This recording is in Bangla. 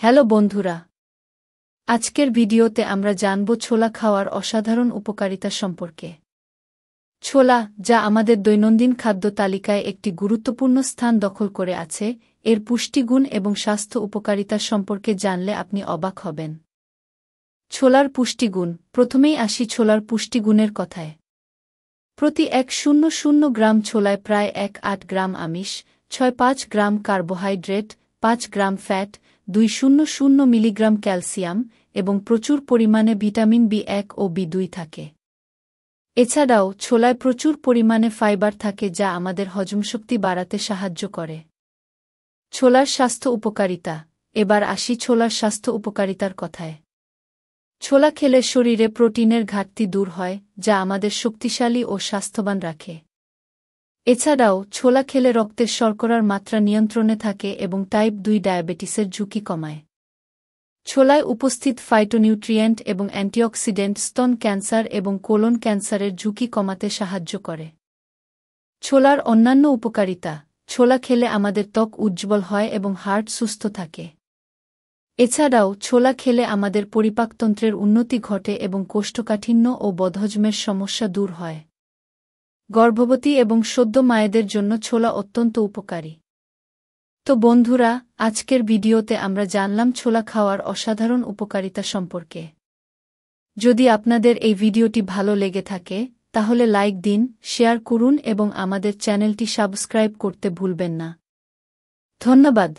হ্যালো বন্ধুরা, আজকের ভিডিওতে আমরা জানব ছোলা খাওয়ার অসাধারণ উপকারিতা সম্পর্কে। ছোলা, যা আমাদের দৈনন্দিন খাদ্য তালিকায় একটি গুরুত্বপূর্ণ স্থান দখল করে আছে, এর পুষ্টিগুণ এবং স্বাস্থ্য উপকারিতা সম্পর্কে জানলে আপনি অবাক হবেন। ছোলার পুষ্টিগুণ। প্রথমেই আসি ছোলার পুষ্টিগুণের কথায়। প্রতি 100 গ্রাম ছোলায় প্রায় 1.8 গ্রাম আমিষ, 6.5 গ্রাম কার্বোহাইড্রেট, 5 গ্রাম ফ্যাট, 200 মিলিগ্রাম ক্যালসিয়াম এবং প্রচুর পরিমাণে ভিটামিন বি1 ও বি2 থাকে। এছাড়াও ছোলায় প্রচুর পরিমাণে ফাইবার থাকে যা আমাদের হজমশক্তি বাড়াতে সাহায্য করে। ছোলার স্বাস্থ্য উপকারিতা। এবার আসি ছোলার স্বাস্থ্য উপকারিতার কথায়। ছোলা খেলে শরীরে প্রোটিনের ঘাটতি দূর হয়, যা আমাদের শক্তিশালী ও স্বাস্থ্যবান রাখে। এছাড়াও ছোলা খেলে রক্তের শর্করার মাত্রা নিয়ন্ত্রণে থাকে এবং টাইপ 2 ডায়াবেটিসের ঝুঁকি কমায়। ছোলায় উপস্থিত ফাইটোনিউট্রিয়েন্ট এবং অ্যান্টিঅক্সিডেন্ট স্তন ক্যান্সার এবং কোলন ক্যান্সারের ঝুঁকি কমাতে সাহায্য করে। ছোলার অন্যান্য উপকারিতা। ছোলা খেলে আমাদের ত্বক উজ্জ্বল হয় এবং হার্ট সুস্থ থাকে। এছাড়াও ছোলা খেলে আমাদের পরিপাকতন্ত্রের উন্নতি ঘটে এবং কোষ্ঠকাঠিন্য ও বদহজমের সমস্যা দূর হয়। গর্ভবতী এবং সদ্য মায়েদের জন্য ছোলা অত্যন্ত উপকারী। তো বন্ধুরা, আজকের ভিডিওতে আমরা জানলাম ছোলা খাওয়ার অসাধারণ উপকারিতা সম্পর্কে। যদি আপনাদের এই ভিডিওটি ভালো লেগে থাকে, তাহলে লাইক দিন, শেয়ার করুন এবং আমাদের চ্যানেলটি সাবস্ক্রাইব করতে ভুলবেন না। ধন্যবাদ।